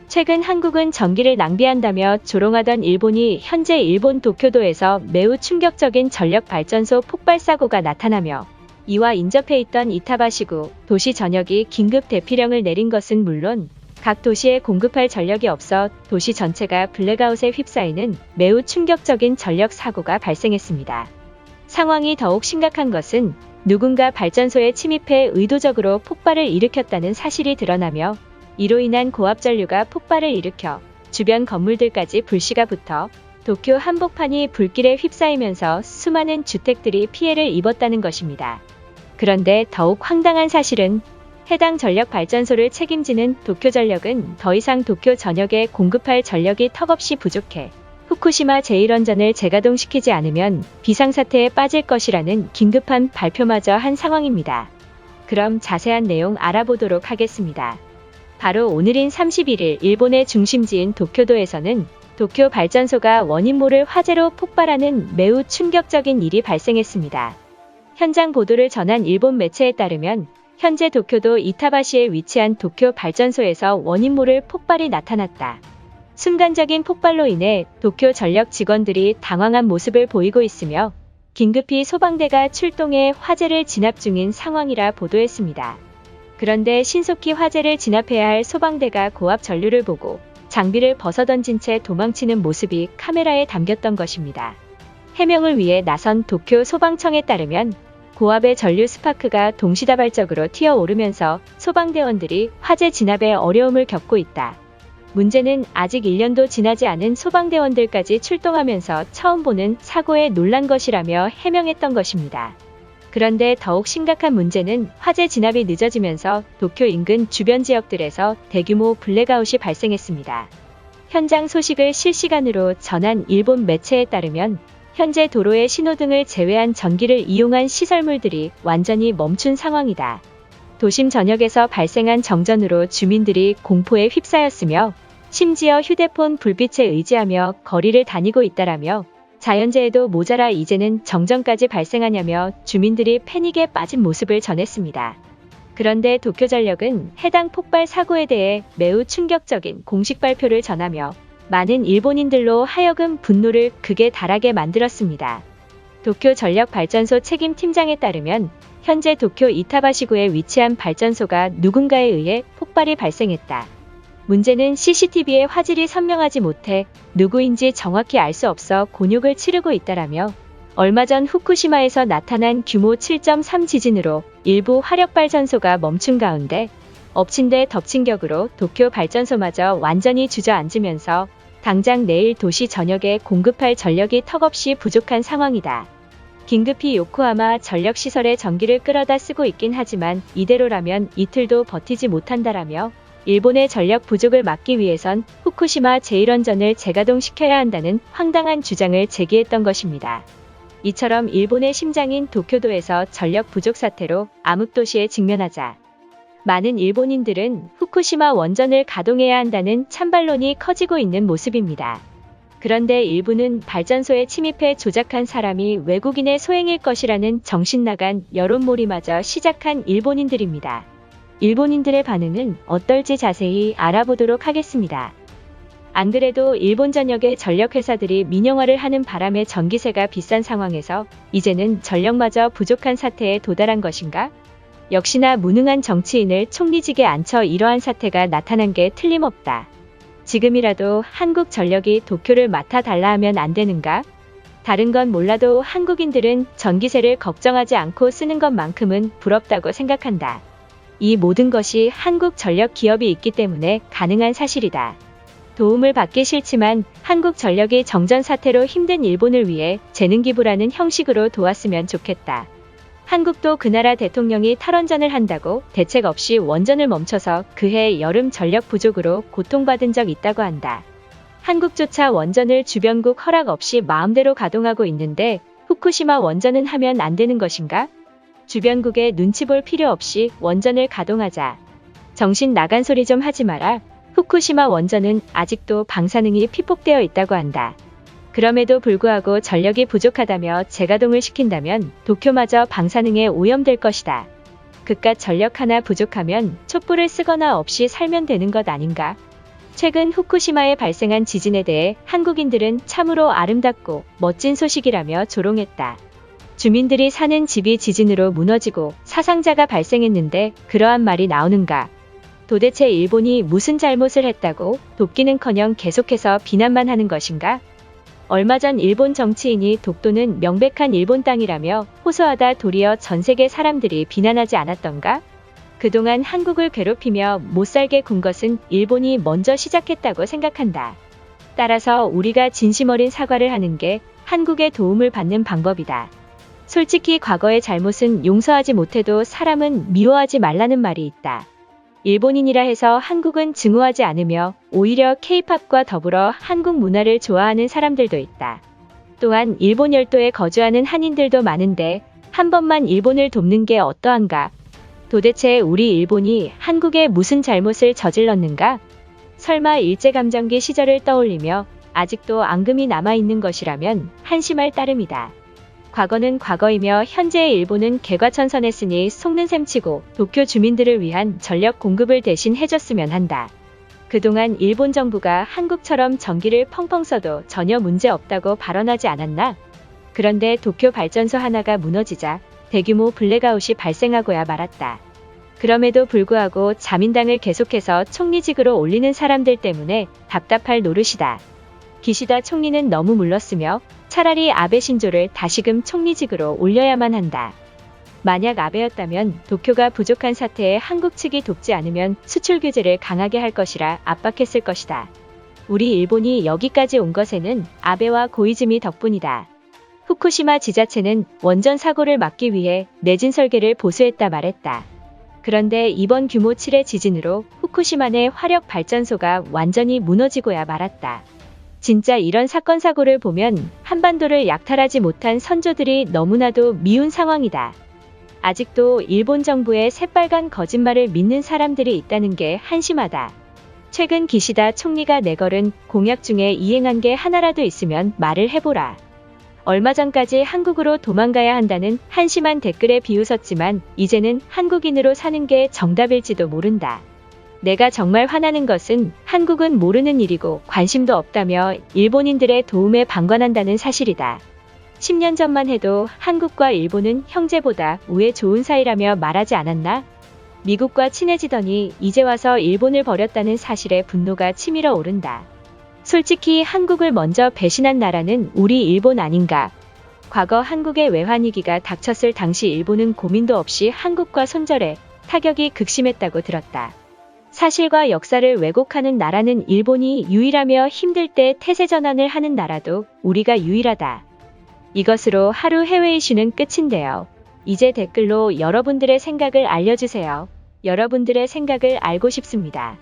최근 한국은 전기를 낭비한다며 조롱하던 일본이 현재 일본 도쿄도에서 매우 충격적인 전력발전소 폭발 사고가 나타나며 이와 인접해 있던 이타바시구 도시 전역이 긴급 대피령을 내린 것은 물론 각 도시에 공급할 전력이 없어 도시 전체가 블랙아웃에 휩싸이는 매우 충격적인 전력 사고가 발생했습니다. 상황이 더욱 심각한 것은 누군가 발전소에 침입해 의도적으로 폭발을 일으켰다는 사실이 드러나며 이로 인한 고압전류가 폭발을 일으켜 주변 건물들까지 불씨가 붙어 도쿄 한복판이 불길에 휩싸이면서 수많은 주택들이 피해를 입었다는 것입니다. 그런데 더욱 황당한 사실은 해당 전력발전소를 책임지는 도쿄전력은 더 이상 도쿄 전역에 공급할 전력이 턱없이 부족해 후쿠시마 제1원전을 재가동시키지 않으면 비상사태에 빠질 것이라는 긴급한 발표마저 한 상황입니다. 그럼 자세한 내용 알아보도록 하겠습니다. 바로 오늘인 31일 일본의 중심지인 도쿄도에서는 도쿄 발전소가 원인 모를 화재로 폭발하는 매우 충격적인 일이 발생했습니다. 현장 보도를 전한 일본 매체에 따르면 현재 도쿄도 이타바시에 위치한 도쿄 발전소에서 원인 모를 폭발이 나타났다. 순간적인 폭발로 인해 도쿄 전력 직원들이 당황한 모습을 보이고 있으며 긴급히 소방대가 출동해 화재를 진압 중인 상황이라 보도했습니다. 그런데 신속히 화재를 진압해야 할 소방대가 고압 전류를 보고 장비를 벗어던진 채 도망치는 모습이 카메라에 담겼던 것입니다. 해명을 위해 나선 도쿄 소방청에 따르면 고압의 전류 스파크가 동시다발적으로 튀어오르면서 소방대원들이 화재 진압에 어려움을 겪고 있다. 문제는 아직 1년도 지나지 않은 소방대원들까지 출동하면서 처음 보는 사고에 놀란 것이라며 해명했던 것입니다. 그런데 더욱 심각한 문제는 화재 진압이 늦어지면서 도쿄 인근 주변 지역들에서 대규모 블랙아웃이 발생했습니다. 현장 소식을 실시간으로 전한 일본 매체에 따르면 현재 도로의 신호등을 제외한 전기를 이용한 시설물들이 완전히 멈춘 상황이다. 도심 전역에서 발생한 정전으로 주민들이 공포에 휩싸였으며 심지어 휴대폰 불빛에 의지하며 거리를 다니고 있다라며 자연재해도 모자라 이제는 정전까지 발생하냐며 주민들이 패닉에 빠진 모습을 전했습니다. 그런데 도쿄전력은 해당 폭발 사고에 대해 매우 충격적인 공식 발표를 전하며 많은 일본인들로 하여금 분노를 극에 달하게 만들었습니다. 도쿄전력발전소 책임팀장에 따르면 현재 도쿄 이타바시구에 위치한 발전소가 누군가에 의해 폭발이 발생했다. 문제는 CCTV에 화질이 선명하지 못해 누구인지 정확히 알 수 없어 곤욕을 치르고 있다라며 얼마 전 후쿠시마에서 나타난 규모 7.3 지진으로 일부 화력발전소가 멈춘 가운데 엎친 데 덮친 격으로 도쿄 발전소마저 완전히 주저앉으면서 당장 내일 도시 전역에 공급할 전력이 턱없이 부족한 상황이다. 긴급히 요코하마 전력시설에 전기를 끌어다 쓰고 있긴 하지만 이대로라면 이틀도 버티지 못한다라며 일본의 전력 부족을 막기 위해선 후쿠시마 제1원전을 재가동시켜야 한다는 황당한 주장을 제기했던 것입니다. 이처럼 일본의 심장인 도쿄도에서 전력 부족 사태로 암흑도시에 직면하자 많은 일본인들은 후쿠시마 원전을 가동해야 한다는 찬반론이 커지고 있는 모습입니다. 그런데 일부는 발전소에 침입해 조작한 사람이 외국인의 소행일 것이라는 정신나간 여론몰이마저 시작한 일본인들입니다. 일본인들의 반응은 어떨지 자세히 알아보도록 하겠습니다. 안 그래도 일본 전역의 전력회사들이 민영화를 하는 바람에 전기세가 비싼 상황에서 이제는 전력마저 부족한 사태에 도달한 것인가? 역시나 무능한 정치인을 총리직에 앉혀 이러한 사태가 나타난 게 틀림없다. 지금이라도 한국전력이 도쿄를 맡아달라 하면 안 되는가? 다른 건 몰라도 한국인들은 전기세를 걱정하지 않고 쓰는 것만큼은 부럽다고 생각한다. 이 모든 것이 한국전력 기업이 있기 때문에 가능한 사실이다. 도움을 받기 싫지만 한국전력이 정전 사태로 힘든 일본을 위해 재능기부라는 형식으로 도왔으면 좋겠다. 한국도 그 나라 대통령이 탈원전을 한다고 대책 없이 원전을 멈춰서 그해 여름 전력 부족으로 고통받은 적 있다고 한다. 한국조차 원전을 주변국 허락 없이 마음대로 가동하고 있는데 후쿠시마 원전은 하면 안 되는 것인가? 주변국에 눈치 볼 필요 없이 원전을 가동하자. 정신 나간 소리 좀 하지 마라. 후쿠시마 원전은 아직도 방사능이 피폭되어 있다고 한다. 그럼에도 불구하고 전력이 부족하다며 재가동을 시킨다면 도쿄마저 방사능에 오염될 것이다. 그깟 전력 하나 부족하면 촛불을 쓰거나 없이 살면 되는 것 아닌가? 최근 후쿠시마에 발생한 지진에 대해 한국인들은 참으로 아름답고 멋진 소식이라며 조롱했다. 주민들이 사는 집이 지진으로 무너지고 사상자가 발생했는데 그러한 말이 나오는가? 도대체 일본이 무슨 잘못을 했다고 돕기는커녕 계속해서 비난만 하는 것인가? 얼마 전 일본 정치인이 독도는 명백한 일본 땅이라며 호소하다 도리어 전 세계 사람들이 비난하지 않았던가? 그동안 한국을 괴롭히며 못살게 군 것은 일본이 먼저 시작했다고 생각한다. 따라서 우리가 진심 어린 사과를 하는 게 한국의 도움을 받는 방법이다. 솔직히 과거의 잘못은 용서하지 못해도 사람은 미워하지 말라는 말이 있다. 일본인이라 해서 한국은 증오하지 않으며 오히려 K-팝과 더불어 한국 문화를 좋아하는 사람들도 있다. 또한 일본 열도에 거주하는 한인들도 많은데 한 번만 일본을 돕는 게 어떠한가? 도대체 우리 일본이 한국에 무슨 잘못을 저질렀는가? 설마 일제감정기 시절을 떠올리며 아직도 앙금이 남아있는 것이라면 한심할 따름이다. 과거는 과거이며 현재의 일본은 개과천선했으니 속는 셈치고 도쿄 주민들을 위한 전력 공급을 대신 해줬으면 한다. 그동안 일본 정부가 한국처럼 전기를 펑펑 써도 전혀 문제 없다고 발언하지 않았나? 그런데 도쿄 발전소 하나가 무너지자 대규모 블랙아웃이 발생하고야 말았다. 그럼에도 불구하고 자민당을 계속해서 총리직으로 올리는 사람들 때문에 답답할 노릇이다. 기시다 총리는 너무 물렀으며 차라리 아베 신조를 다시금 총리직으로 올려야만 한다. 만약 아베였다면 도쿄가 부족한 사태에 한국 측이 돕지 않으면 수출 규제를 강하게 할 것이라 압박했을 것이다. 우리 일본이 여기까지 온 것에는 아베와 고이즈미 덕분이다. 후쿠시마 지자체는 원전 사고를 막기 위해 내진 설계를 보수했다 말했다. 그런데 이번 규모 7의 지진으로 후쿠시마 내 화력 발전소가 완전히 무너지고야 말았다. 진짜 이런 사건 사고를 보면 한반도를 약탈하지 못한 선조들이 너무나도 미운 상황이다. 아직도 일본 정부의 새빨간 거짓말을 믿는 사람들이 있다는 게 한심하다. 최근 기시다 총리가 내걸은 공약 중에 이행한 게 하나라도 있으면 말을 해보라. 얼마 전까지 한국으로 도망가야 한다는 한심한 댓글에 비웃었지만 이제는 한국인으로 사는 게 정답일지도 모른다. 내가 정말 화나는 것은 한국은 모르는 일이고 관심도 없다며 일본인들의 도움에 방관한다는 사실이다. 10년 전만 해도 한국과 일본은 형제보다 우애 좋은 사이라며 말하지 않았나? 미국과 친해지더니 이제 와서 일본을 버렸다는 사실에 분노가 치밀어 오른다. 솔직히 한국을 먼저 배신한 나라는 우리 일본 아닌가? 과거 한국의 외환위기가 닥쳤을 당시 일본은 고민도 없이 한국과 손절해 타격이 극심했다고 들었다. 사실과 역사를 왜곡하는 나라는 일본이 유일하며 힘들 때 태세 전환을 하는 나라도 우리가 유일하다. 이것으로 하루 해외 이슈는 끝인데요. 이제 댓글로 여러분들의 생각을 알려주세요. 여러분들의 생각을 알고 싶습니다.